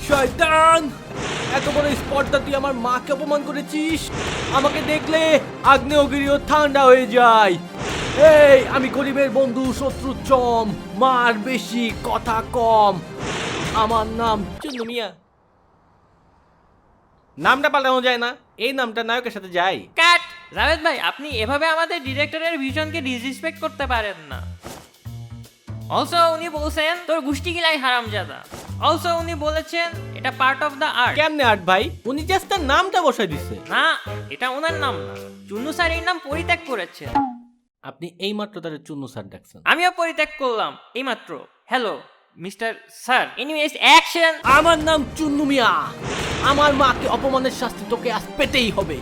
শয়তান, এত বড় স্পর্ধা তুই আমার মাকে অপমান করেছিস। আমাকে দেখলে আগ্নেয়গিরিও ঠান্ডা হয়ে যায়। এই আমি গরিবের বন্ধু, শত্রু চম, মার বেশি কথা কম। আমার নাম চুন্নু মিয়া। নামটা পাল্টানো যায় না, এই নামটা নায়কের সাথে যায়। কাট! জাভেদ ভাই, আপনি এভাবে আমাদের ডিরেক্টরের ভিশনকে ডিসরেসপেক্ট করতে পারেন না। অলসো উনি বলছেন তোর গুষ্টি গিলাই হারামজাদা। অলসো উনি বলেছেন এটা পার্ট অফ দ্য আর্ট। কেমনে আর্ট ভাই? উনি জাস্ট তার নামটা বসাই দিচ্ছে। না, এটা ওনার নাম না। চুন্নু স্যার এই নাম পরিত্যাগ করেছেন। আপনি এইমাত্র তার চুন্নু স্যার ডাকছেন। আমিও পরিত্যাগ করলাম এইমাত্র। Hello mister sir. Anyways action. আমার নাম চুন্নু মিয়া। আমার মাকে অপমানের শাস্তি তোকে আজ পেতেই হবে।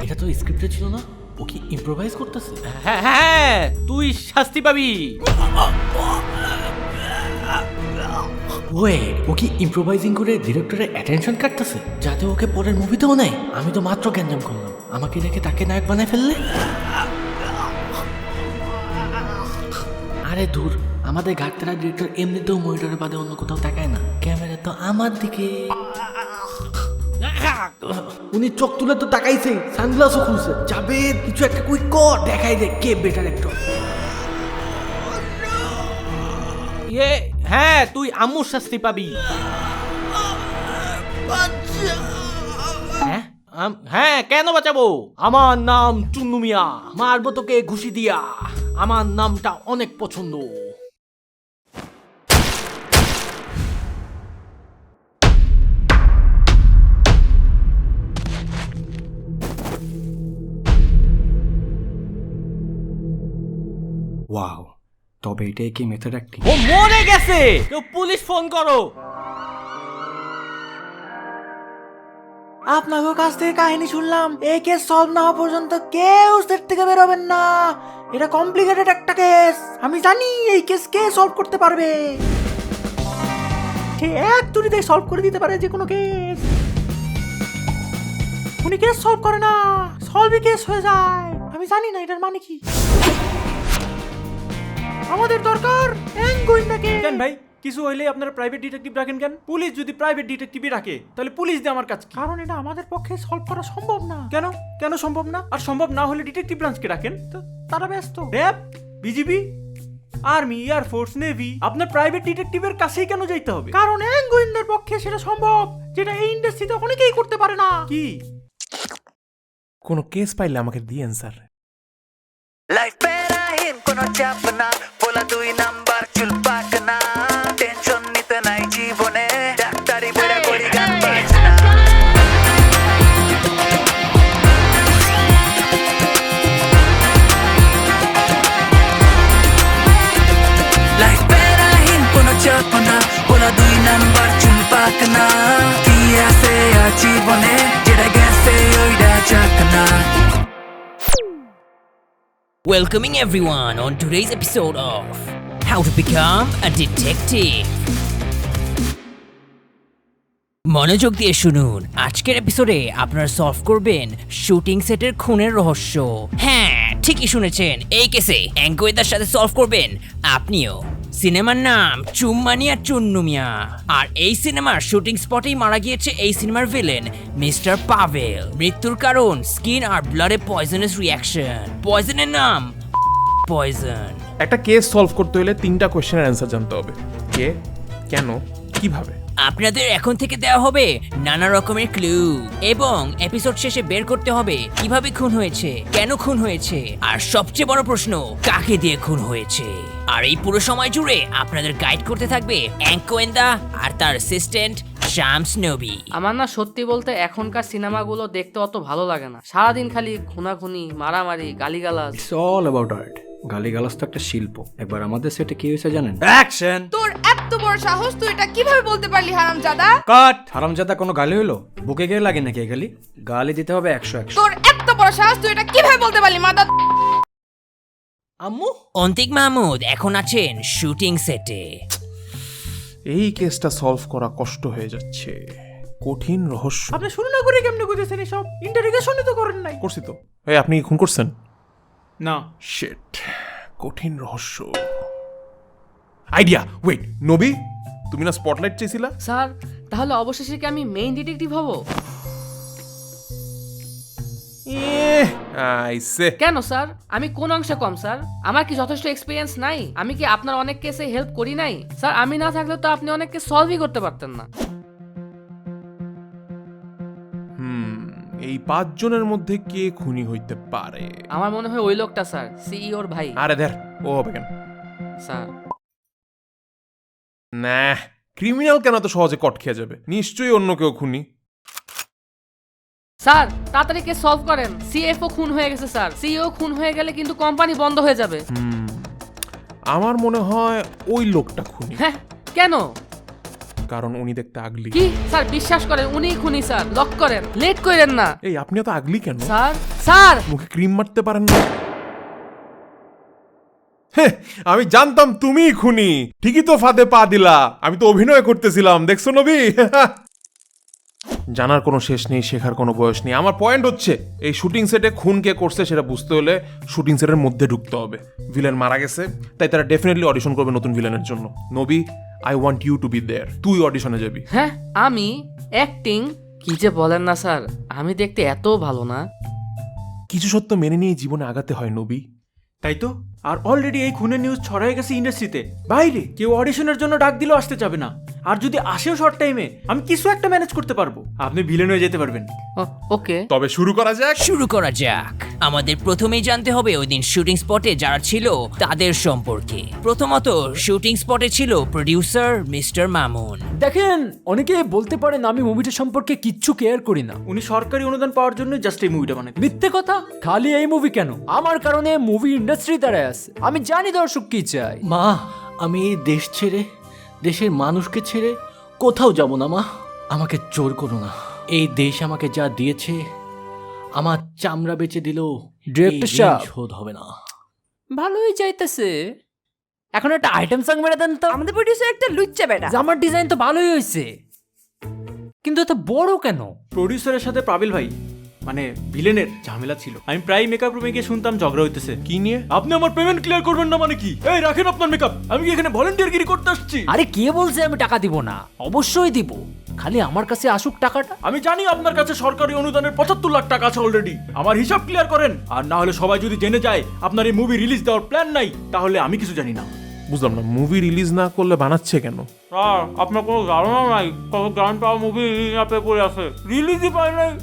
এটা তো স্ক্রিপ্টে ছিল না, ও কি ইম্প্রোভাইজ করতেছে? হ্যাঁ হ্যাঁ, তুই শাস্তি পাবি। ওয়ে, ও কি ইম্প্রোভাইজিং করে ডিরেক্টরের অ্যাটেনশন কাটতেছে যাতে ওকে পরের মুভিতেও নেয়? আমি তো মাত্র গ্যাঞ্জাম করলাম, আমাকে রেখে তাকে নায়ক বানায় ফেললে। আরে দূর, আমাদের ঘাটতারা ডিরেক্টর এমনিতেও মনিটরের বাদে অন্য কোথাও তাকায় না, ক্যামেরা তো আমার দিকে। উনি চোখ তুলে তো তাকাইছে, সানগ্লাসও খুলছে। যাবে কিছু একটা কুইক কর, দেখাই দে কে বেটার অ্যাক্টর। হ্যাঁ, তুই আম্মুর শাস্তি পাবি। হ্যাঁ, কেন বাঁচাবো? আমার নাম চুন্নু মিয়া, মারবো তোকে ঘুষি দিয়া। আমার নামটা অনেক পছন্দ। ওয়াও, তবে এটাই কি মেথড অ্যাক্টিং? ও মরে গেছে, কেউ পুলিশ ফোন করো। আপনাদের কাছ থেকে কাহিনী শুনলাম, এই কেস সলভ না হওয়া পর্যন্ত কেউ সেট থেকে বেরোবেন না। এটা কমপ্লিকেটেড একটা কেস, আমি জানি এই কেস কে সলভ করতে পারবে। সে এক তুড়িতে সলভ করে দিতে পারে যে কোনো কেস। উনি কেস সলভ করে না, সলভই কেস হয়ে যায়। আমি জানি না এটার মানে কি। আমাদের দরকার গোয়েন্দাকে। কেন ভাই, কিছু হইলে আপনারা প্রাইভেট ডিটেকটিভ রাখেন কেন? পুলিশ যদি প্রাইভেট ডিটেকটিভই রাখে তাহলে পুলিশ দিয়ে আমার কাজ কি? কারণ এটা আমাদের পক্ষে সলভ করা সম্ভব না। কেন কেন সম্ভব না? আর সম্ভব না হলে ডিটেকটিভ ব্রাঞ্চকে রাখেন। তো তারা ব্যস্ত। RAB, BGB, army, air force, navy, আপনার প্রাইভেট ডিটেকটিভের কাছেই কেন যাইতে হবে? কারণ গোয়েন্দার পক্ষে সেটা সম্ভব, যেটা এই ইন্ডাস্ট্রিতে অনেকেই করতে পারে না। কি? কোনো কেস পাইলে আমাকে দিয়েন স্যার। লাইফ প্যারাহীন কোনো চাপ না, বলা 2 নাম্বার চুল পাক না, টেনশন নিতে নাই জীবনে, ডাক্তারি বইরা করি গান বাজনা। লাইফ প্যারাহীন কোনো চাপ না, বলা 2 নাম্বার চুল পাক না, কি আছে আর জীবনে, যেটা গেছে ওইটা চাক না। Welcoming everyone on today's episode of How to Become a Detective. মনোযোগ দিয়ে শুনুন, আজকের এপিসোডে আপনারা সলভ করবেন শুটিং সেটের খুনের রহস্য। হ্যাঁ, ঠিকই শুনেছেন, এই কেসে অ্যাঙ্কোয়েদার সাথে সলভ করবেন আপনিও। সিনেমার নাম চুম্মানিয়া চুন্নু মিয়া, আর এই সিনেমার শুটিং স্পটেই মারা গিয়েছে এই সিনেমার ভিলেন মিস্টার পাভেল। মৃত্যুর কারণ স্কিন আর ব্লাডে পয়জনাস রিঅ্যাকশন। পয়জনের নাম পয়জন। একটা কেস সলভ করতে হলে 3টা কোশ্চেনের অ্যান্সার জানতে হবে: কে, কেন, কিভাবে। আপনাদের এখন থেকে দেওয়া হবে নানা রকমের ক্লু, এবং এপিসোড শেষে বের করতে হবে কিভাবে খুন হয়েছে, কেন খুন হয়েছে, আর সবচেয়ে বড় প্রশ্ন কাকে দিয়ে খুন হয়েছে। আর এই পুরো সময় জুড়ে আপনাদের গাইড করতে থাকবে অ্যাঙ্কোয়েন্দা আর তার অ্যাসিস্ট্যান্ট শামস নবী। আমার না সত্যি বলতে এখনকার সিনেমাগুলো দেখতে অত ভালো লাগে না। সারাদিন খালি খুনাখুনি, মারামারি, গালিগালাজ। It's all about art. গালিগালাজ তো একটা শিল্প। একবার আমাদের সেটে কি হয়েছে জানেন? অ্যাকশন। তোর এত বড় সাহস, তুই এটা কিভাবে বলতে পারলি হারামজাদা? কাট। হারামজাদা কোনো গালি হইলো? বুকে গিয়ে লাগে নাকি গালি? গালি দিতে হবে 100-100। তোর এত বড় সাহস, তুই এটা কিভাবে বলতে পারলি মাদা? আম্মু, অন্তিক মাহমুদ এখন আছেন শুটিং সেটে। এই কেসটা সলভ করা কষ্ট হয়ে যাচ্ছে। কঠিন রহস্য আপনি শুরু না করে কেমনে কইতেছেন এসব? ইন্টারোগেশনই তো করেন নাই। করছি তো। এই আপনি কি খুন করছেন? না। শিট, কঠিন রহস্য। আইডিয়া, ওয়েট, নবী তুমি না স্পটলাইট চেয়েছিলা? স্যার তাহলে অবশেষে কি আমি মেইন ডিটেকটিভ হব? আইসে কেন স্যার, আমি কোন অংশে কম স্যার? আমার কি যথেষ্ট এক্সপিরিয়েন্স নাই? আমি কি আপনার অনেক কেসে হেল্প করি নাই? স্যার আমি না থাকলে তো আপনি অনেক কেস সলভই করতে পারতেন না। এই 5 জনের মধ্যে কে খুনি হইতে পারে? আমার মনে হয় ওই লোকটা স্যার, সিইওর ভাই। আরে দের, ও হবে কেন? স্যার না, ক্রিমিনাল কেন তো সহজে কট খেয়ে যাবে? নিশ্চয়ই অন্য কেউ খুনি। স্যার তাড়াতাড়ি কেস সলভ করেন। সিএফও খুন হয়ে গেছে স্যার। সিইও খুন হয়ে গেলে কিন্তু কোম্পানি বন্ধ হয়ে যাবে। আমার মনে হয় ওই লোকটা খুনি। হ্যাঁ কেন? কারণ উনি দেখতে আগলি। কি স্যার, বিশ্বাস করেন উনিই খুনি স্যার। লক করেন, লেট করেন না। এই আপনিও তো আগলি কেন? স্যার স্যার মুখে ক্রিম মারতে পারেন না? আমি জানতাম তুমিই খুনি। ঠিকই তো ফাঁদে পা দিলা। আমি তো অভিনয় করতেছিলাম, দেখছো নবী? জানার কোনো শেষ নেই, শেখার কোনো বয়স নেই। আমার পয়েন্ট হচ্ছে এই শুটিং সেটে খুন কে করছে সেটা বুঝতে হলে শুটিং সেটের মধ্যে ঢুকতে হবে। ভিলেন মারা গেছে, তাই তারা ডেফিনেটলি অডিশন করবে নতুন ভিলেনের জন্য। Nabi, I want you to be there. তুই অডিশনে যাবি। হ্যাঁ আমি অ্যাক্টিং? কি যে বলেন না স্যার, আমি দেখতে এত ভালো না। কিছু সত্য মেনে নিয়ে জীবনে আগাতে হয় নবী। তাই তো। আর অলরেডি এই খুনের নিউজ ছড়াই গেছে ইন্ডাস্ট্রিতে। বাইরে কেউ অডিশনের জন্য ডাক দিলেও আসতে যাবে না। আর যদি আসেও শর্ট টাইমে, আমি কিছু একটা ম্যানেজ করতে পারবো। আপনি ভিলেন হয়ে যেতে পারবেন। ওকে তবে শুরু করা যাক। শুরু করা যাক। আমাদের প্রথমেই জানতে হবে ওই দিন শুটিং স্পটে যারা ছিল তাদের সম্পর্কে। প্রথমত শুটিং স্পটে ছিল প্রোডিউসার মিস্টার মামুন। দেখেন, অনেকে বলতে পারেন আমি মুভিটা সম্পর্কে কিচ্ছু কেয়ার করি না। উনি সরকারি অনুদান পাওয়ার জন্য জাস্ট এই মুভিটা বানাতে। মিথ্যে কথা। খালি এই মুভি কেন, আমার কারণে মুভি ইন্ডাস্ট্রি দাঁড়ায় আছে। আমি জানি দর্শক কি চাই। মা, আমি এই দেশ ছেড়ে, দেশের মানুষকে ছেড়ে কোথাও যাব না মা। আমাকে জোর করো না। এই দেশ আমাকে যা দিয়েছে, আমার চামড়া বেচে দিলেও ডিরেক্টর এই ঋণ সাহেব। শোধ হবে না। ভালোই যাইতেছে। এখন একটা আইটেম সং মেরে দেন তো। আমাদের প্রডিউসার একটা লুচ্চা বেটা। জামার ডিজাইন তো ভালোই হয়েছে, কিন্তু এত বড় কেন? প্রডিউসারের সাথে পাবিল ভাই মানে ভিলেনের ঝামেলা ছিল। আমি প্রায় মেকআপ রুমে গিয়ে শুনতাম ঝগড়া হইতেছে। কি নিয়ে? আপনি আমার পেমেন্ট ক্লিয়ার করবেন না মানে কি? এই রাখেন আপনার মেকআপ, আমি কি এখানে ভলান্টিয়ারগিরি করতে আসছি? আরে কে বলছে আমি টাকা দিব না? অবশ্যই দিব, খালি আমার কাছে আসুক টাকাটা। আমি জানি আপনার কাছে সরকারি অনুদানের 75 লাখ টাকা আছে অলরেডি। আমার হিসাব ক্লিয়ার করেন। আর না হলে সবাই যদি জেনে যায় আপনার এই মুভি রিলিজ দেওয়ার প্ল্যান নাই, তাহলে আমি কিছু জানি না। বুঝলাম না, মুভি রিলিজ না করলে বানাচ্ছে কেন? স্যার আপনার কোনো ধারণা নাই কত গ্রান্ট পাওয়া মুভি রিলিজ না পেয়ে পড়ে আছে, রিলিজই পায় নাই।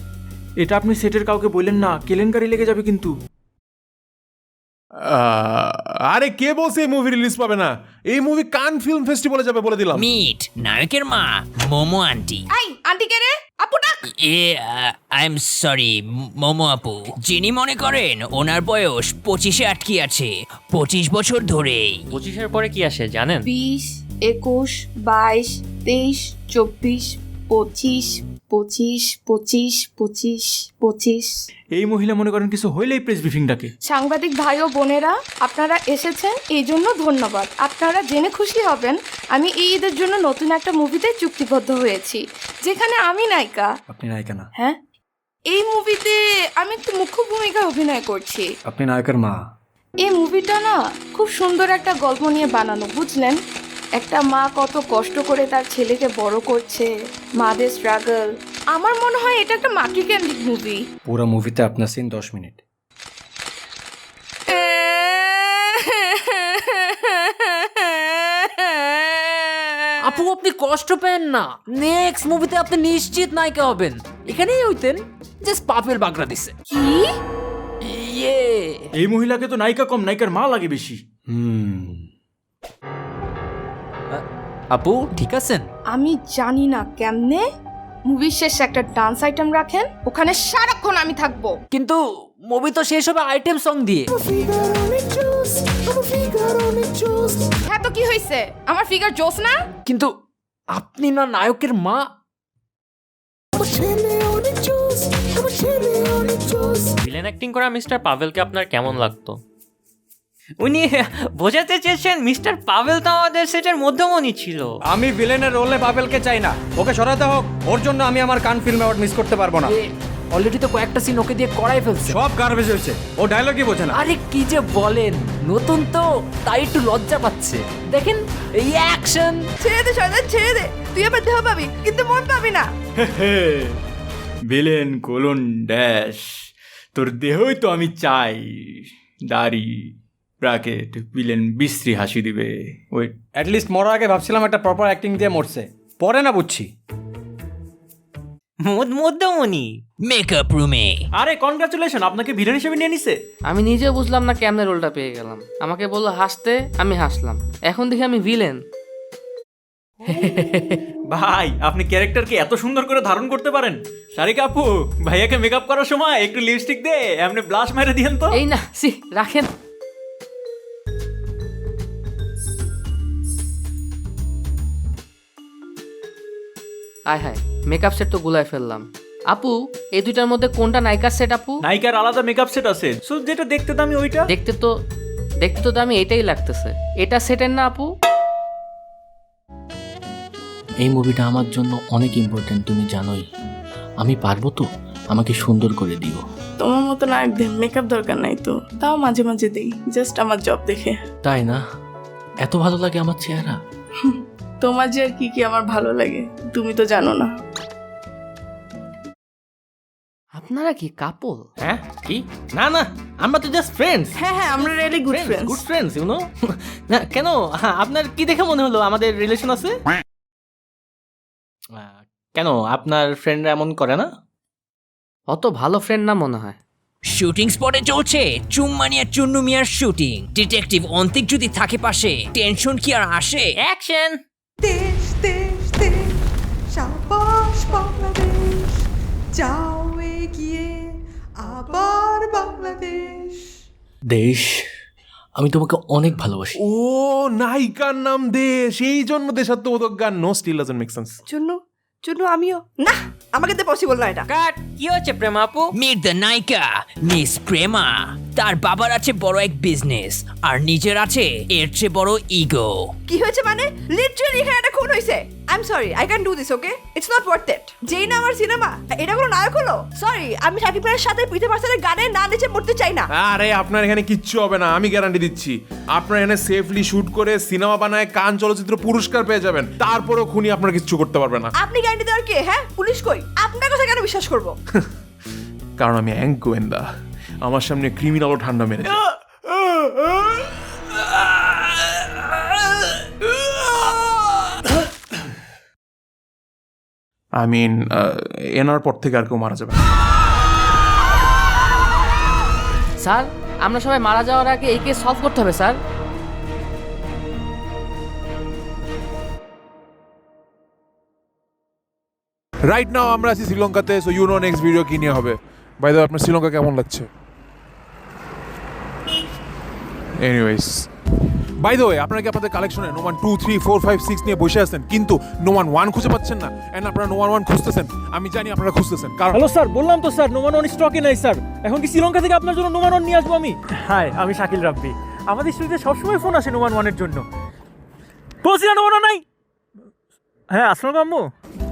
এটা আপনি সেটের কাউকে বললেন না, কেলেঙ্কারি লেগে যাবে কিন্তু। আরে কে বলছে এই মুভি রিলিজ পাবে না? এই মুভি কান ফিল্ম ফেস্টিভ্যালে যাবে বলে দিলাম। মিট নায়কের মা মোমো আন্টি। আই আন্টি কে রে? আপু ডাক। আই এম সরি মোমো আপু। যিনি মনে করেন ওনার বয়স 25-এ আটকে আছে 25 বছর ধরেই। 25-এর পরে কি আসে জানেন? 20, 21, 22, 23, 24, 25, 25, 25, 25, 25। এই মহিলা মনে করেন কিছু হইলেই প্রেস ব্রিফিং ডাকে। সাংবাদিক ভাই ও বোনেরা, আপনারা এসেছেন এই জন্য ধন্যবাদ। আপনারা জেনে খুশি হবেন আমি এই ঈদের জন্য নতুন একটা মুভিতে চুক্তিবদ্ধ হয়েছি, যেখানে আমি নায়িকা। আপনি নায়িকা না, হ্যাঁ, এই মুভিতে আমি একটু মুখ্য ভূমিকায় অভিনয় করছি। আপনি নায়কের মা। এই মুভিটা না খুব সুন্দর একটা গল্প নিয়ে বানানো, বুঝলেন? একটা মা কত কষ্ট করে তার ছেলেকে বড় করছে, মাদের স্ট্রাগল। আমার মনে হয় এটা একটা মাতৃকেন্দ্রিক মুভি। পুরো মুভিতে আপনার সিন 10 মিনিট। আপু আপনি কষ্ট পেন না, নেক্সট মুভিতে আপনি নিশ্চিত নায়িকা হবেন। এখানেই হইতেন, জাস্ট পাপের বাগড়া দিছে। কি? ইয়ে এই মহিলাকে তো নায়িকা কম, নায়িকার মা লাগে বেশি। আপু ঠিক আছেন? আমি জানি না কেমনে মুভির শেষে একটা ডান্স আইটেম রাখেন, ওখানে সারাক্ষণ আমি থাকবো। কিন্তু মুভি তো শেষ হবে আইটেম সং দিয়ে। হ্যাঁ তো কি হয়েছে, আমার ফিগার জোস না? কিন্তু আপনি না নায়কের মা। ভিলেন অ্যাক্টিং করা মিস্টার পাভেলকে আপনার কেমন লাগতো? উনি বোঝাতে চেয়েছেন মিস্টার পাভেল তো আমাদের সেটের মধ্যমণি ছিল। আমি ভিলেনের রোলে পাভেলকে চাই না, ওকে সরাতে হোক। ওর জন্য আমি আমার কান ফিল্ম অ্যাওয়ার্ড মিস করতে পারবো না। অলরেডি তো কয়েকটা সিন ওকে দিয়ে করাই ফেলছে। সব গার্বেজ হয়েছে, ও ডায়লগই বোঝে না। আরে কি যে বলেন, নতুন তো তাই একটু লজ্জা পাচ্ছে। দেখেন এই অ্যাকশন। ছেড়ে দে শয়তান, ছেড়ে দে। তুই আমার দেহ পাবি কিন্তু মন পাবি না। ভিলেন কোলন ড্যাশ, তোর দেহই তো আমি চাই। দাড়ি ব্র্যাকেট, ভিলেন বিশ্রী হাসি দিবে। ওয়েট, অ্যাটলিস্ট মরার আগে ভাবছিলাম একটা প্রপার অ্যাক্টিং দিয়ে মরছে, পরে না বুঝছি। মধ্যমণি। মেকআপ রুমে আরে কনগ্রাচুলেশন, আপনাকে ভিলেন হিসেবে নিয়ে নিছে। আমি নিজেও বুঝলাম না কেমনে রোলটা পেয়ে গেলাম। আমাকে বললো হাসতে, আমি হাসলাম। এখন দেখি আমি ভিলেন। ভাই আপনি ক্যারেক্টারকে এত সুন্দর করে ধারণ করতে পারেন। সারিকা আপু, ভাইয়াকে মেকআপ করার সময় একটু লিপস্টিক দে এমনি ব্লাশ মেরে দিয়েন তো। এই না, সি রাখেন। আয় হায়, মেকআপ সেট তো গুলায় ফেললাম। আপু, এই দুইটার মধ্যে কোনটা নায়িকার সেট আপু? নায়িকার আলাদা মেকআপ সেট আছে, সো যেটা দেখতে দামি ওইটা। দেখতে তো দামি এটাই লাগতেছে। এটা সেটের না আপু? এই মুভিটা আমার জন্য অনেক ইম্পর্টেন্ট, তুমি জানোই। আমি পারবো তো, আমাকে সুন্দর করে দিও। তোমার মতো না একদিন মেকআপ দরকার নাই তো, তাও মাঝে মাঝে দেই, জাস্ট আমার জব দেখে। তাই না? এত ভালো লাগে আমার চেহারা? তোমার যে আর কি কি আমার ভালো লাগে তুমি তো জানো না। আপনারা কি কাপল? হ্যাঁ কি? না না, আমরা তো জাস্ট ফ্রেন্ডস। হ্যাঁ হ্যাঁ, আমরা really good friends. Good friends, you know. না কেন, আপনার কি দেখে মনে হলো আমাদের রিলেশন আছে? কেন, আপনার ফ্রেন্ডরা এমন করে না? অত ভালো ফ্রেন্ড না মনে হয়। শুটিং স্পটে চলছে চুম্মানিয়া চুন্নু মিয়ার শুটিং। ডিটেকটিভ অন্তিক যদি থাকে পাশে, টেনশন কি আর আসে? অ্যাকশন। দেশ দেশ দেশ, সাবাস বাংলাদেশ, যাও এগিয়ে আবার বাংলাদেশ। দেশ, আমি তোমাকে অনেক ভালোবাসি। ও নায়িকার নাম দেশ, এই জন্য দেশাত্মবোধক গান। No still doesn't make sense. Chunnu Chunnu আমিও না, আমাকে তো পসিবল না এটা। কাট। কি হচ্ছে প্রেমা আপু? মিট দ্য নায়িকা মিস প্রেমা। তার বাবার আছে বড় এক বিজনেস, আর নিজের আছে এর চেয়ে বড় ইগো। কি হয়েছে মানে? লিটারালি এখানে একটা খুন হয়েছে। I am sorry, I can do this, okay? It's not worth it. যেই না আমার সিনেমা, এটা কোনো নায়ক হলো? সরি, আমি শাকিব খানের সাথে পৃথিবী পার্সনের গানে না নেচে মরতে চাই না। আরে আপনার এখানে কিচ্ছু হবে না, আমি গ্যারান্টি দিচ্ছি। আপনার এখানে সেফলি শুট করে সিনেমা বানায় কান চলচ্চিত্র পুরস্কার পেয়ে যাবেন, তারপরেও খুনি আপনার কিচ্ছু করতে পারবে না। আপনি গ্যারান্টি দেওয়ার কে? হ্যাঁ, পুলিশ কই? আপনার কথা কেন বিশ্বাস করব? কারণ আমি অ্যাঙ্ক গোয়েন্দা, আমার সামনে ক্রিমিনালও ঠান্ডা মেরে দেয়। আই মিন, এনার পর থেকে আর কেউ মারা যাবে না। স্যার, আমরা সবাই মারা যাওয়ার আগে এই কেস সলভ করতে হবে স্যার। রাইট নাও আমরা আছি শ্রীলঙ্কাতে, so you know next video কি নিয়ে হবে। বাই দ্য ওয়ে, আপনার শ্রীলঙ্কা কেমন লাগছে? এনিওয়েজ, বাই দ্য ওয়ে, আপনারা কি আপনাদের কালেকশনে নোমান 2, 3, 4, 5, 6 নিয়ে বসে আছেন, কিন্তু নোমান 1 খুঁজে পাচ্ছেন না, এন্ড আপনারা নোমান 1 খুঁজতেছেন। আমি জানি আপনারা খুঁজতেছেন, কারণ হ্যালো স্যার, বললাম তো স্যার, নোমান ওয়ান স্টকে নাই স্যার। এখন কি শ্রীলঙ্কা থেকে আপনার জন্য নোমান ওয়ান নিয়ে আসবো আমি? হাই, আমি শাকিল রাব্বি। আমাদের স্টুডিওতে সবসময় ফোন আসে নোমান ওয়ানের জন্য। বলছি না নোমান ওয়ান নাই। হ্যাঁ, আসসালামু আম্মু।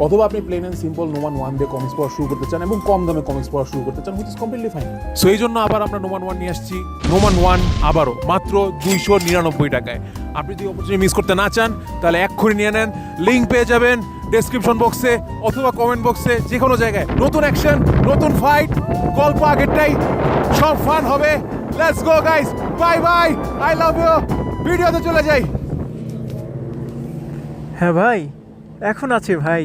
অথবা আপনি প্লেন এন্ড সিম্পল নোমান 1 দিয়ে কমিক্স পড়া শুরু করতে চান এবং কম দামে কমিক্স পড়া শুরু করতে চান, which is completely fine. So এই জন্য আবার আমরা নোমান 1 নিয়ে আসছি। নোমান 1 আবারও মাত্র 299 টাকায়। আপনি যদি অপরচুনিটি মিস করতে না চান, তাহলে এক্ষুনি নিয়ে নেন। লিঙ্ক পেয়ে যাবেন ডেসক্রিপশন বক্সে অথবা কমেন্ট বক্সে, যে কোনো জায়গায়। নতুন অ্যাকশন, নতুন ফাইট, গল্প আগেরটাই, সব ফান হবে। Let's go guys, bye bye, I love you. ভিডিওতে চলে যাই। হ্যাঁ ভাই, এখন আছে ভাই।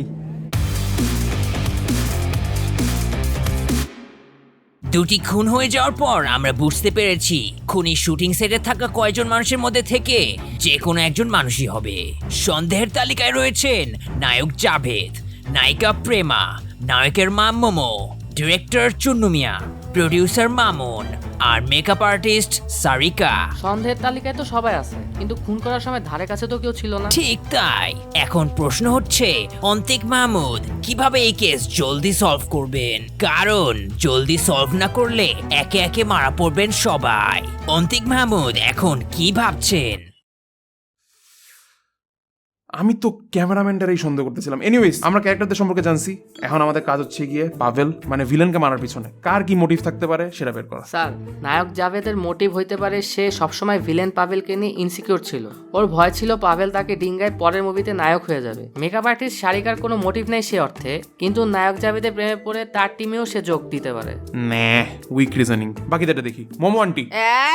দুটি খুন হয়ে যাওয়ার পর আমরা বুঝতে পেরেছি খুনি শুটিং সেটে থাকা কয়জন মানুষের মধ্যে থেকে যে কোনো একজন মানুষই হবে। সন্দেহের তালিকায় রয়েছেন নায়ক জাভেদ, নায়িকা প্রেমা, নায়কের মা মোমো, ডিরেক্টর চুন্নু মিয়া, প্রডিউসার মামুন, আর মেকআপ আর্টিস্ট সারিকা। সন্দেহের তালিকায় তো সবাই আছে, কিন্তু খুন করার সময় ধারে কাছে তো কেউ ছিল না। ঠিক তাই। এখন প্রশ্ন হচ্ছে অন্তিক মাহমুদ কিভাবে এই কেস জলদি সলভ করবেন, কারণ জলদি সলভ না করলে একে একে মারা পড়বেন সবাই। অন্তিক মাহমুদ এখন কি ভাবছেন? আমি তো ক্যামেরাম্যানটারই সন্দেহ করতেছিলাম। এনিওয়েজ, আমরা ক্যারেক্টারদের সম্পর্কে জানছি, এখন আমাদের কাজ হচ্ছে গিয়ে পাভেল মানে ভিলেনকে মারার পিছনে কার কি মোটিভ থাকতে পারে সেটা বের করা। স্যার, নায়ক জাভেদের মোটিভ হইতে পারে সে সবসময় ভিলেন পাভেলকে নিয়ে ইনসিকিউর ছিল। ওর ভয় ছিল পাভেল তাকে ডিঙ্গায় পরের মুভিতে নায়ক হয়ে যাবে। মেকআপ আর্টিস্ট সারিকার কোনো মোটিভ নেই সে অর্থে, কিন্তু নায়ক জাভেদের প্রেমে পড়ে তার টিমেও সে যোগ দিতে পারে। Weak reasoning. বাকিটা দেখি। মোমো আন্টি,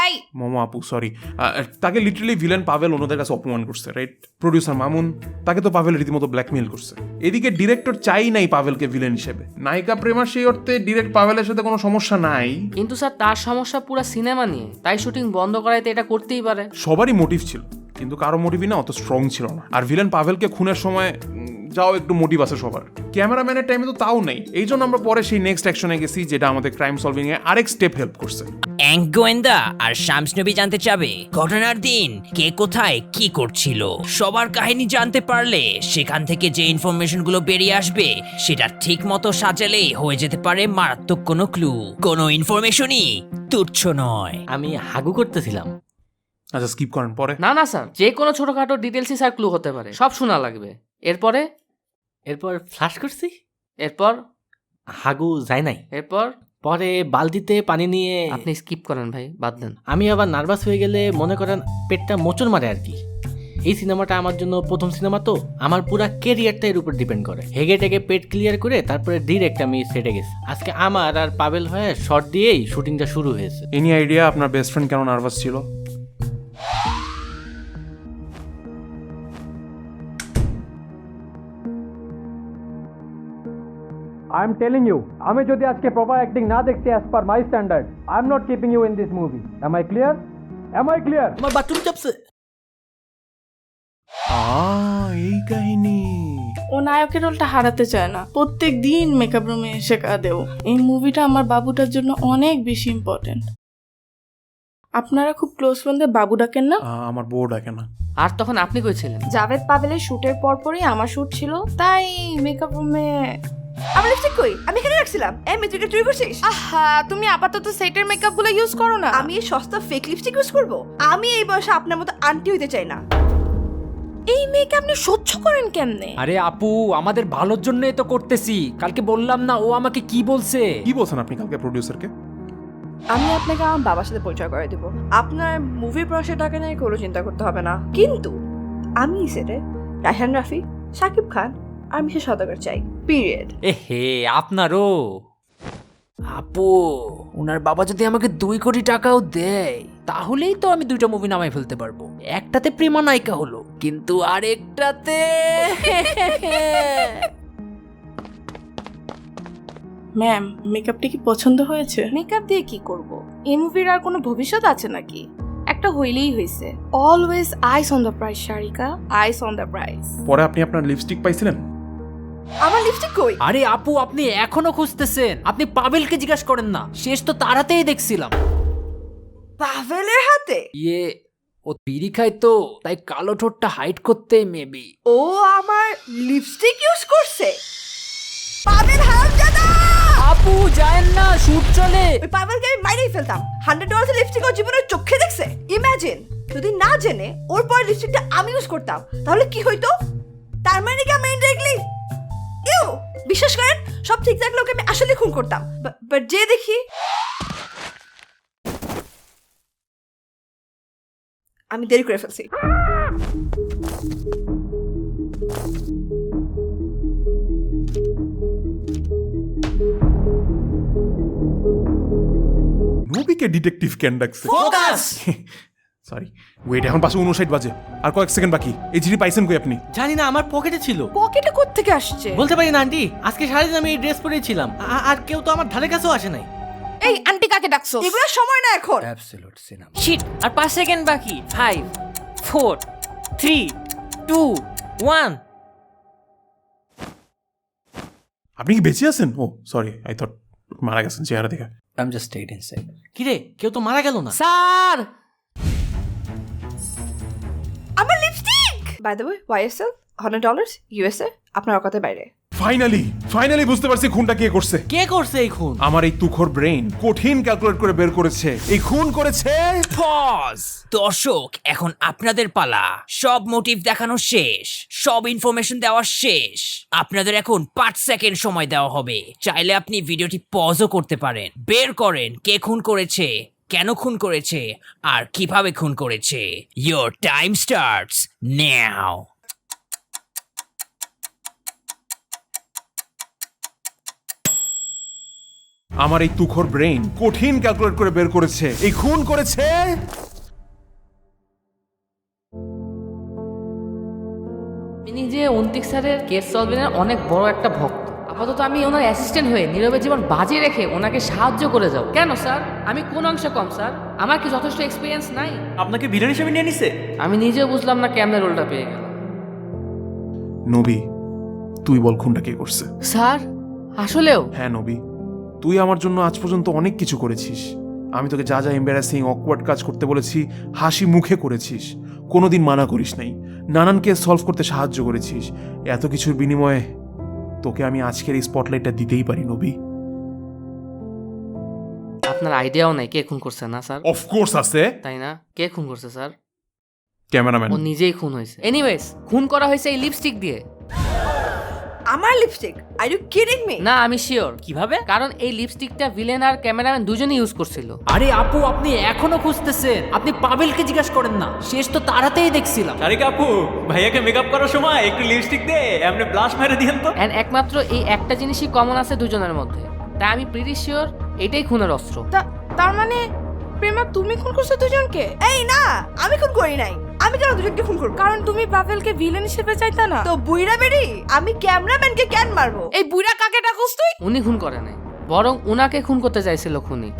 এই মোমো আপু সরি, তাকে লিটারালি ভিলেন পাভেল অন্যদের কাছে অপমান করছে, রাইট? প্রডিউসার মামুন তাকে তো পাভেল রীতিমতো ব্ল্যাকমেইল করছে। এদিকে ডিরেক্টর চাই নাই পাভেলকে ভিলেন হিসেবে। নায়িকা প্রেমার সেই অর্থে ডিরেক্ট পাভেলের সাথে কোনো সমস্যা নাই, কিন্তু স্যার তার সমস্যা পুরো সিনেমা নিয়ে, তাই শুটিং বন্ধ করাইতে এটা করতেই পারে। সবারই মোটিভ ছিল, কিন্তু কারো মোটিভই না অত স্ট্রং ছিল না। আর ভিলেন পাভেলকে খুনের সময় যাও একটু মোটিভ আছে সবার, ক্যামেরাম্যানের টাইমে তো তাও নেই। এই জন্য আমরা পরে সেই নেক্সট অ্যাকশনে গেছি, যেটা আমাদের ক্রাইম সলভিং এ আরেক স্টেপ হেল্প করছে। অ্যাঙ্ক গোয়েন্দা আর শামস নবী জানতে চাবে ঘটনার দিন কে কোথায় কি করছিল। সবার কাহিনী জানতে পারলে সেখান থেকে যে ইনফরমেশন গুলো বেরিয়ে আসবে সেটা ঠিক মতো সাজালেই হয়ে যেতে পারে মারাত্মক কোনো ক্লু। কোনো ইনফরমেশনই তুচ্ছ নয়। আমি হাগু করতেছিলাম। আচ্ছা স্কিপ করেন পরে। না না স্যার, যে কোনো ছোটখাটো ডিটেলসই স্যার ক্লু হতে পারে, সব শোনা লাগবে। এরপর ফ্লাশ করছি, এরপর হাগু যায় নাই। এরপর পরে বালতিতে পানি নিয়ে আপনি স্কিপ করেন ভাই, বাদ দেন। আমি আবার নার্ভাস হয়ে গেলে মনে করেন পেটটা মোচড় মারে আর কি। এই সিনেমাটা আমার জন্য প্রথম সিনেমা, তো আমার পুরো ক্যারিয়ারটা এর উপর ডিপেন্ড করে। হেগে টেগে পেট ক্লিয়ার করে তারপরে ডিরেক্ট আমি সেটে গেছি। আজকে আমার আর পাভেল হয়ে শর্ট দিয়েই শুটিংটা শুরু হয়েছে। এনি আইডিয়া আপনার বেস্ট ফ্রেন্ড কেন নার্ভাস ছিল? আই এম টেলিং ইউ, আমি যদি আজকে প্রপার অ্যাক্টিং না দেখছি as per my standard, I am not keeping you in this movie. Am I clear? আমার বাথরুম চাপছে। এই কাহিনী। ও নায়কের রোলটা হারাতে চায় না, প্রত্যেক দিন মেকআপ রুমে এসে কাঁদেও। এই মুভিটা আমার বাবুটার জন্য অনেক বেশি ইম্পর্টেন্ট। আপনারা খুব ক্লোজ ফ্রেন্ডদের বাবু ডাকেন না? আমার বউ ডাকে না। আর তখন আপনি কইছিলেন? জাভেদ পাভেলের শুটের পরপরই আমার শুট ছিল, তাই মেকআপ রুমে আমার লিপস্টিক কই? আমি এখানে রাখছিলাম। এই মেয়েটাকে চুরি করছিস? আহা, তুমি আপাতত সেটের মেকআপ গুলো ইউজ করো না। আমি এই সস্তা ফেক লিপস্টিক ইউজ করব? আমি এই বয়সে আপনার মতো আন্টি হইতে চাই না। এই মেয়েকে আপনি সহ্য করেন কেমনে? আরে আপু, আমাদের ভালোর জন্যই তো করতেছি। কালকে বললাম না ও আমাকে কি বলছে? কি বলছেন আপনি কালকে প্রডিউসারকে? আমি আপনাকে আমার বাবার সাথে পরিচয় করে দেব। আপনার মুভি প্রসের টাকা নিয়ে কোনো চিন্তা করতে হবে না। কিন্তু আমি সেটে রায়হান রাফি, শাকিব খান আর মিশা সওদাগর চাই, পিরিয়ড। এহে, আপনারও? আপু, ওনার বাবা যদি আমাকে 2 কোটি টাকাও দেয় তাহলেই তো আমি 2টা মুভি নামাই ফেলতে পারবো। একটাতে প্রেমা নায়িকা হলো, কিন্তু আরেকটাতে ম্যাম, মেকআপটা কি পছন্দ হয়েছে? মেকআপ দিয়ে কি করব? এই মুভির আর কোনো ভবিষ্যৎ আছে নাকি? একটা হইলেই হইছে। Always ice on the price Sarika, ice on the price. পরে আপনি আপনার লিপস্টিক পাইছিলেন? আমার লিপস্টিক কই? আরে আপু, আপনি এখনো খুঁজতেছেন? আপনি পাভেলকে জিজ্ঞাসা করেন না, শেষ তো তার হাতেই দেখছিলাম। পাভেলের হাতে? ও বিড়ি খায় তো, তাই কালো ঠোঁটটা হাইড করতে মেবি। ও আমার লিপস্টিক ইউজ করছে? পাভেল হারামজাদা! আপু যায়েন না, শুট চলে। ওই পাভেলকে আমি মাইরেই ফেলতাম। $100 লিপস্টিক ও জীবনের চোখে দেখছে? ইমাজিন, যদি না জেনে ওর পর লিপস্টিকটা আমি ইউজ করতাম তাহলে কি হইতো? তার মানে কি আমি ইনডাইরেক্টলি বিশ্বাস করেন সব ঠিক থাকলে ওকে আমি আসলে খুন করতাম। বাট যে দেখি আমি দেরি করে ফেলছি। নবীকে ডিটেকটিভ কেন ডাকছে? ফোকাস। সরি, ওয়েট, এখন 5:59 বাজে, আর কয়েক সেকেন্ড বাকি। এই চিঠি পাইছেন কই আপনি? জানি না, আমার পকেটে ছিল। পকেটে কোত্থেকে আসছে? বলতে পারি না আন্টি, আজকে সারাদিন আমি এই ড্রেস পরেছিলাম, আর কেউ তো আমার ধারে কাছেও আসে নাই। এই আন্টি কাকে ডাকছো? এগুলো সময় না এখন। Absolute cinema. শিট, আর 5 সেকেন্ড বাকি। 5 4 3 2 1। আপনি কি বেঁচে আছেন? ও সরি, আই থট মারা গেছেন চেহারা দেখে। I'm just stayed inside. কিরে কেউ তো মারা গেল না? স্যার আমার lipstick by the way YSL $100 USA আপনার কথা বাইরে। ফাইনালি বুঝতে পারছি খুনটা কে করছে। কে করছে এই খুন? আমার এই তুখোর ব্রেন কঠিন ক্যালকুলেট করে বের করেছে এই খুন করেছে। পজ! দর্শক, এখন আপনাদের পালা। সব মোটিভ দেখানো শেষ, সব ইনফরমেশন দেওয়া শেষ। আপনাদের এখন 5 সেকেন্ড সময় দেওয়া হবে। চাইলে আপনি ভিডিওটি পজও করতে পারেন। বের করেন কে খুন করেছে, কেন খুন করেছে, আর কিভাবে খুন করেছে। Your time starts now. আমার এই তুখোর ব্রেন কঠিন ক্যালকুলেট করে বের করেছে এই খুন করেছে। তিনি যে অন্তিক স্যারের কেস সলভিংয়ের অনেক বড় একটা ভক্ত। আপাতত আমি ওনার অ্যাসিস্ট্যান্ট হয়ে নীরবে জীবন বাজিয়ে রেখে ওনাকে সাহায্য করে যাব। কেন স্যার, আমি কোন অংশে কম স্যার? আমার কি যথেষ্ট এক্সপিরিয়েন্স নাই? আপনাকে ভিলেন হিসেবে নিয়ে নিছে? আমি নিজেও বুঝলাম না কেমনে রোলটা পেয়ে গেলাম। নবী, তুই বল খুনটা কে করছে। স্যার আসলেও? হ্যাঁ নবী, তুই আমার জন্য আজ পর্যন্ত অনেক কিছু করেছিস। আমি তোকে যা যা এম্বারাসিং অকওয়ার্ড কাজ করতে বলেছি হাসি মুখে করেছিস, কোনোদিন মানা করিস নাই, নানান কেস সলভ করতে সাহায্য করেছিস। এত কিছুর বিনিময়ে তোকে আমি আজকের এই স্পটলাইটটা দিতেই পারি নবী। আপনার আইডিয়াও নাই কে খুন করছে না স্যার? অফকোর্স আছে। তাই না? কে খুন করছে স্যার? ক্যামেরাম্যান। ও নিজেই খুন হয়েছে। এনিওয়েজ, খুন করা হয়েছে এই লিপস্টিক দিয়ে। আমার lipstick? Are you kidding me? না, আমি শিওর। কিভাবে? কারণ এই লিপস্টিকটা ভিলেন আর ক্যামেরাম্যান দুজনেই ইউজ করছিল। আরে আপু, আপনি এখনো খুঁজতেছেন? আপনি পাবেলকে জিজ্ঞাসা করেন না, শেষ তো তার হাতেই দেখছিলাম। শারিকা আপু, ভাইয়াকে মেকআপ করার সময় একটু লিপস্টিক দে এমনি ব্লাশ মেরে দিয়েন তো। এন্ড একমাত্র এই একটা জিনিসই কমন আছে দুজনের মধ্যে, তাই আমি প্রিটি শিওর এটাই খুনের অস্ত্র। তার মানে প্রেমা তুমি খুন করছো দুজনকে? এই না, আমি খুন করি নাই। আমি কেন দুজনকে খুন করব? কারণ তুমি পাভেলকে ভিলেন হিসেবে চাইতা না তো। বুইড়া বেরি, আমি ক্যামেরাম্যানকে কেন মারবো? এই বুইড়া কাকে ডাকছ তুই? উনি খুন করে নাই, বরং উনাকে খুন করতে চাইছিল খুনি।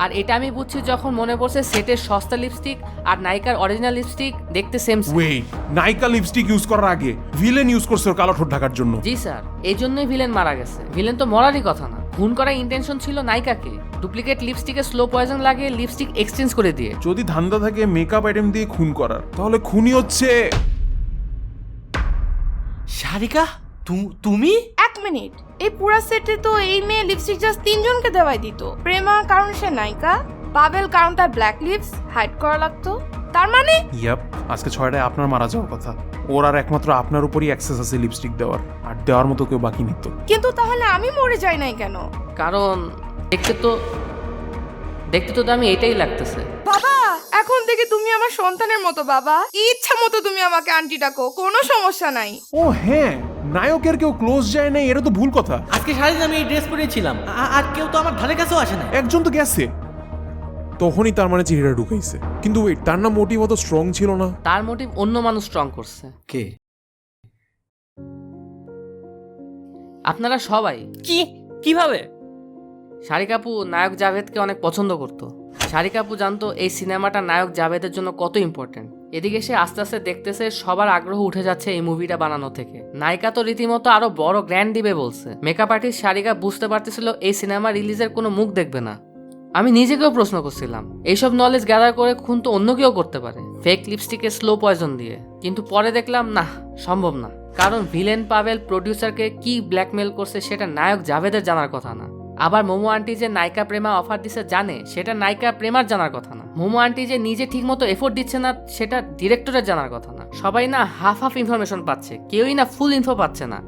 আর এটা আমি বুঝছি যখন মনে পড়ছে সেটের সস্তা লিপস্টিক আর নায়িকার অরিজিনাল লিপস্টিক দেখতে সেম। ওয়েট, নায়িকা লিপস্টিক ইউজ করার আগে ভিলেন ইউজ করছে ওর কালো ঠোঁট ঢাকার জন্য। জি স্যার, এই জন্যই ভিলেন মারা গেছে। ভিলেন তো মরারই কথা না, খুন করার ইন্টেনশন ছিল নায়িকাকে ডুপ্লিকেট লিপস্টিকে স্লো পয়জন লাগিয়ে লিপস্টিক এক্সচেঞ্জ করে দিয়ে। যদি ধান্দা থাকে মেকআপ আইটেম দিয়ে খুন করার, তাহলে খুনি হচ্ছে শারিকা। তুমি? এক মিনিট, এই পুরো সেটে তো এই মেয়ে লিপস্টিক জাস্ট 3 জনকে দেওয়াই দিত। প্রেমা কারণ সে নায়িকা, পাভেল কারণ তার ব্ল্যাক লিপস হাইড করা লাগতো। তার মানে ইয়াপ, আজকে 6টায় আপনার মারা যাওয়ার কথা। ওর আর একমাত্র আপনার উপরই অ্যাক্সেস আছে লিপস্টিক দেওয়ার, আর দেওয়ার মতো কেউ বাকি নিত। কিন্তু তাহলে আমি মরে যাই নাই কেন? কারণ দেখতে তো আমি এটাই লাগতেছে। বাবা, এখন থেকে তুমি আমার সন্তানের মতো বাবা। ইচ্ছা মতো তুমি আমাকে আন্টি ডাকো, কোনো সমস্যা নাই। ও হ্যাঁ, নায়কের কেউ ক্লোজ যায় না, এটা তো ভুল কথা। আজকে সারাদিন আমি এই ড্রেস পরেছিলাম আর কেউ তো আমার ধারে কাছেও আসে না। একজন তো গেছে, তখনই তার মানে চেহারা ঢুকাইছে। কিন্তু ওয়েট, তার না মোটিভ অত স্ট্রং ছিল না? তার মোটিভ অন্য মানুষ স্ট্রং করছে। কে? আপনারা সবাই। কিভাবে? শারিকা আপু নায়ক জাভেদকে অনেক পছন্দ করত। শারিকা আপু জানতো এই সিনেমাটা নায়ক জাভেদের জন্য কত ইম্পর্টেন্ট। এদিকে সে আস্তে আস্তে দেখতেছে সবার আগ্রহ উঠে যাচ্ছে এই মুভিটা বানানো থেকে। নায়িকা তো রীতিমতো আরো বড় গ্র্যান্ড দিবে বলছে। মেকআপ আর্টিস্ট শারিকা বুঝতে পারতেছিল এই সিনেমা রিলিজের কোনো মুখ দেখবে না। আমি নিজেকেও প্রশ্ন করছিলাম, এইসব নলেজ গ্যাদার করে খুন তো অন্য কেউ করতে পারে, ফেক লিপস্টিকে স্লো পয়জন দিয়ে। কিন্তু পরে দেখলাম না, সম্ভব না। কারণ ভিলেন পাভেল প্রডিউসারকে কি ব্ল্যাকমেল করছে সেটা নায়ক জাভেদের জানার কথা না। আবার মোমো আন্টি যে নায়িকা প্রেমা অফার দিছে জানে, সেটা নায়িকা প্রেমার জানার কথা না। মোমো আন্টি যে নিজে ঠিক মতো এফোর্ট দিচ্ছে না, সেটা ডিরেক্টরের জানার কথা না। সবাই না হাফ হাফ ইনফরমেশন পাচ্ছে, কেউই না ফুল ইনফো পাচ্ছে না,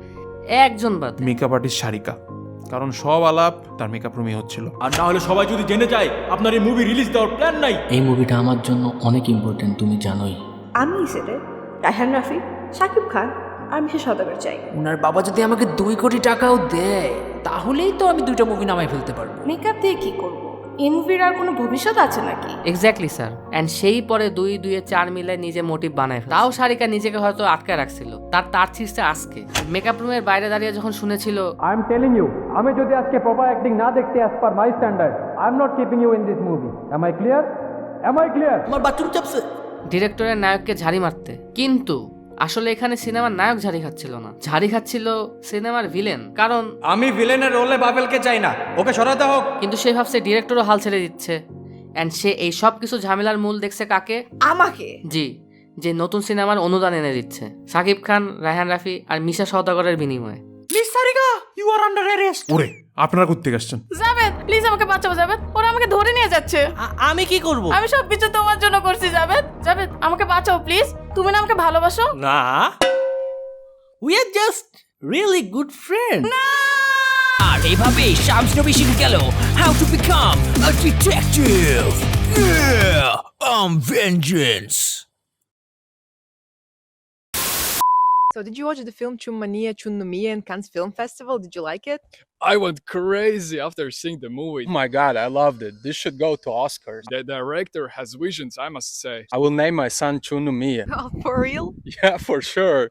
একজন বাদ। মেকআপ আর্টিস্ট শারিকা, কারণ সব আলাপ তার মেকআপ রুমে হচ্ছিল। আর না হলে সবাই যদি জেনে যায় আপনার এই মুভি রিলিজ দেওয়ার প্ল্যান নাই। এই মুভিটা আমার জন্য অনেক ইম্পর্টেন্ট, তুমি জানোই। আমি সেটে রায়হান রাফি, শাকিব খান আর মিশা সওদাগর চাই। উনার বাবা যদি আমাকে 2 কোটি টাকাও দেয়, তাহলেই তো আমি 2টা মুভি নামাই ফেলতে পারবো। মেকআপ দিয়ে কি করব? এই মুভির আর কোনো ভবিষ্যৎ আছে নাকি? Exactly sir. অ্যান্ড সেই পরে 2-2-4 মিলে নিজে মোটিভ বানায় ফেলে। তাও শারিকা নিজেকে হয়তো আটকায় রাখছিল। তার ছিঁড়ছে আজকে মেকআপ রুমের বাইরে দাঁড়িয়ে যখন শুনেছিল। আই এম টেলিং ইউ, আমি যদি আজকে প্রপার অ্যাক্টিং না দেখতে as per my standard, I am not keeping you in this movie. Am I clear? আমার বাথরুম চাপছে। ডিরেক্টরের নায়ককে ঝাড়ি মারতে, কিন্তু আসলে এখানে সিনেমার নায়ক ঝাড়ি খাচ্ছিল না, ঝাড়ি খাচ্ছিল সিনেমার ভিলেন। কারণ আমি ভিলেনের রোলে বাবেলকে চাই না, ওকে সরাতে হোক। কিন্তু সে ভাবছে ডিরেক্টরও হাল ছেড়ে দিচ্ছে, অ্যান্ড সে এই সব কিছু ঝামেলার মূল দেখছে কাকে? আমাকে। জি, যে নতুন সিনেমার অনুদান এনে দিচ্ছে সাকিব খান, রায়হান রাফি আর মিশা সওদাগরের বিনিময়ে। Miss Sarika, you are under arrest. ওরে আপনারা কোত্থেকে আসছেন? জাবেদ প্লিজ আমাকে বাঁচাও জাবেদ, ওরা আমাকে ধরে নিয়ে যাচ্ছে। আমি কি করব? আমি সবকিছু তোমার জন্য করছি জাবেদ। জাবেদ আমাকে বাঁচাও প্লিজ, তুমি না আমাকে ভালোবাসো? না, we are just really good friend. আর এইভাবেই শামস নবী শিখে গেল how to become a detective. Vengeance. So did you watch the film Chummania Chunnumiya in Cannes Film Festival? Did you like it? I went crazy after seeing the movie. Oh my god, I loved it. This should go to Oscars. The director has visions, I must say. I will name my son Chunnumiya. Oh, for real? Yeah, for sure.